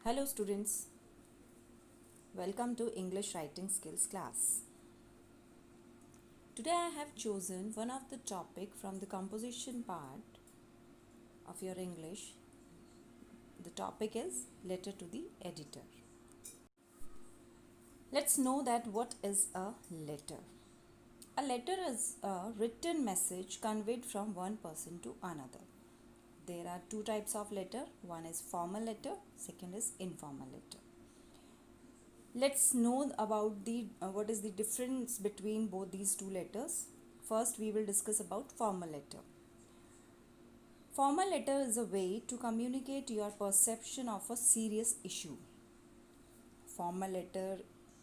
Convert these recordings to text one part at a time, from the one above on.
Hello students, welcome to English Writing Skills class. Today I have chosen one of the topic from the composition part of your English. The topic is letter to the editor. Let's know that what is a letter. A letter is a written message conveyed from one person to another. There are two types of letter. One is formal letter, second is informal letter. Let's know about the what is the difference between both these two letters. First, we will discuss about formal letter. Formal letter is a way to communicate your perception of a serious issue. Formal letter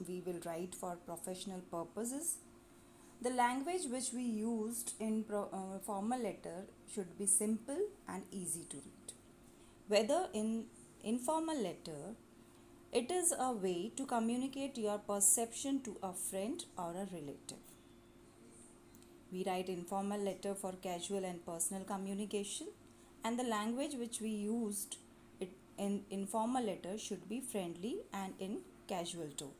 we will write for professional purposes. The language which we used in formal letter should be simple and easy to read. Whether in informal letter, it is a way to communicate your perception to a friend or a relative. We write informal letter for casual and personal communication, and the language which we used in informal letter should be friendly and in casual tone.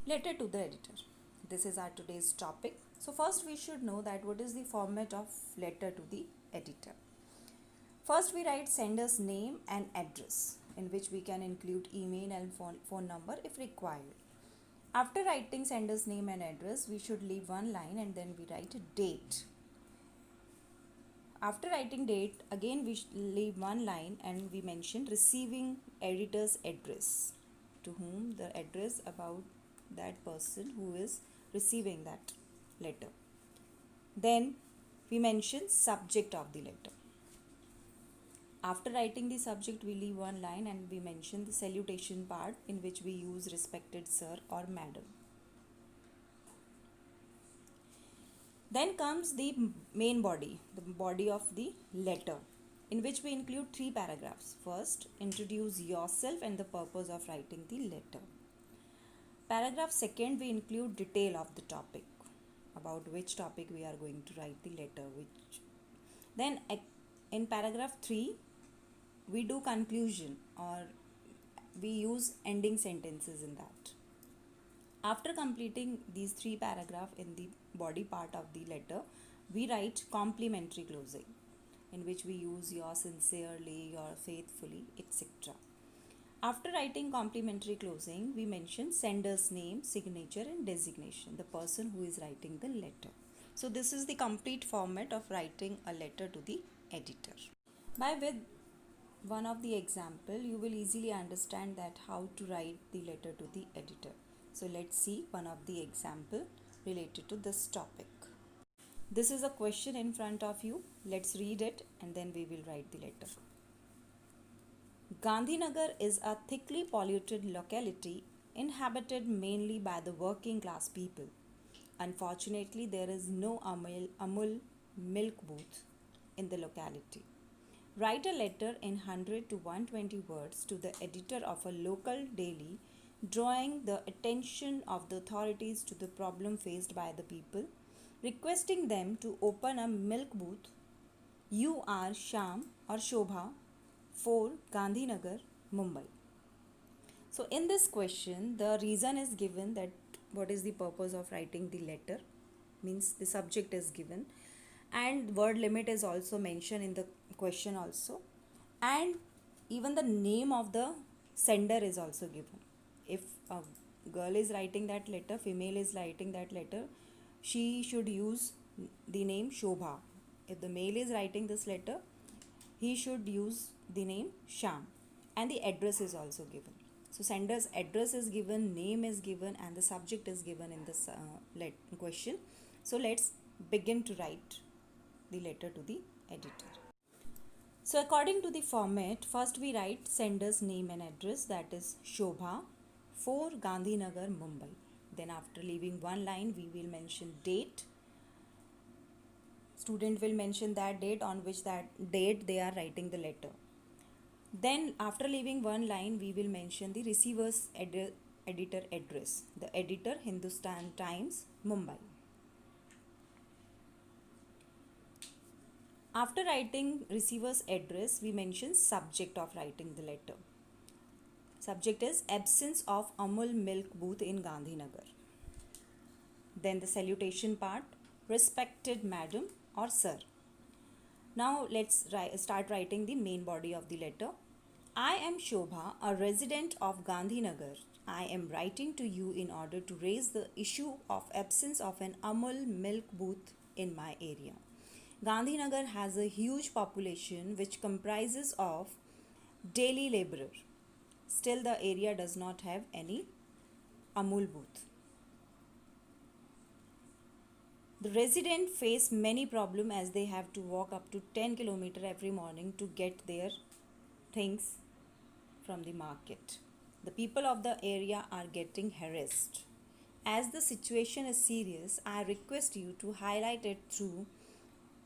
Letter to the editor. This is our today's topic. So first we should know that what is the format of letter to the editor. First we write sender's name and address, in which we can include email and phone number if required. After writing sender's name and address, we should leave one line and then we write a date. After writing date, again we leave one line and we mention receiving editor's address, to whom the address about that person who is receiving that letter. Then we mention subject of the letter. After writing the subject, we leave one line and we mention the salutation part, in which we use respected sir or madam. Then comes the main body, the body of the letter, in which we include 3 paragraphs. First, introduce yourself and the purpose of writing the letter. Paragraph second, we include detail of the topic, about which topic we are going to write the letter. Then in paragraph 3, we do conclusion, or we use ending sentences in that. After completing these 3 paragraphs in the body part of the letter, we write complimentary closing, in which we use your sincerely, your faithfully, etc. After writing complimentary closing, we mention sender's name, signature and designation, the person who is writing the letter. So this is the complete format of writing a letter to the editor. With one of the example, you will easily understand that how to write the letter to the editor. So let's see one of the example related to this topic. This is a question in front of you. Let's read it and then we will write the letter. Gandhinagar is a thickly polluted locality inhabited mainly by the working class people. Unfortunately, there is no Amul milk booth in the locality. Write a letter in 100 to 120 words to the editor of a local daily, drawing the attention of the authorities to the problem faced by the people, requesting them to open a milk booth. You are Sham or Shobha, 4 Gandhinagar, Mumbai. So in this question, the reason is given that what is the purpose of writing the letter, means the subject is given, and word limit is also mentioned in the question also, and even the name of the sender is also given. If a girl is writing that letter, female is writing that letter, she should use the name Shobha. If the male is writing this letter, he should use the name Sham, and the address is also given. So sender's address is given, name is given, and the subject is given in this question. So let's begin to write the letter to the editor. So according to the format, first we write sender's name and address, that is Shobha, 4 Gandhinagar, Mumbai. Then after leaving one line, we will mention date. Student will mention that date on which that date they are writing the letter. Then after leaving one line, we will mention the receiver's editor address. The editor, Hindustan Times, Mumbai. After writing receiver's address, we mention subject of writing the letter. Subject is absence of Amul milk booth in Gandhinagar. Then the salutation part, respected madam or sir. Now let's start writing the main body of the letter. I am Shobha, a resident of Gandhinagar. I am writing to you in order to raise the issue of absence of an Amul milk booth in my area. Gandhinagar has a huge population which comprises of daily laborer. Still the area does not have any Amul booth. The residents face many problems as they have to walk up to 10 km every morning to get their things from the market. The people of the area are getting harassed. As the situation is serious, I request you to highlight it through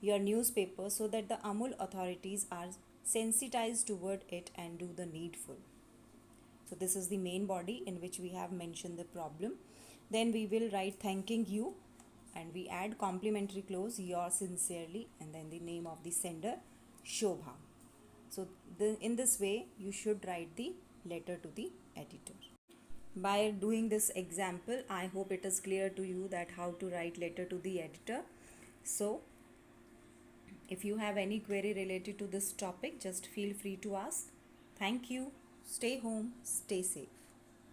your newspaper so that the Amul authorities are sensitized toward it and do the needful. So this is the main body in which we have mentioned the problem. Then we will write thanking you and we add complimentary clause, yours sincerely, and then the name of the sender, Shobha. So in this way you should write the letter to the editor. By doing this example, I hope it is clear to you that how to write letter to the editor. So if you have any query related to this topic, just feel free to ask. Thank you. Stay home, stay safe.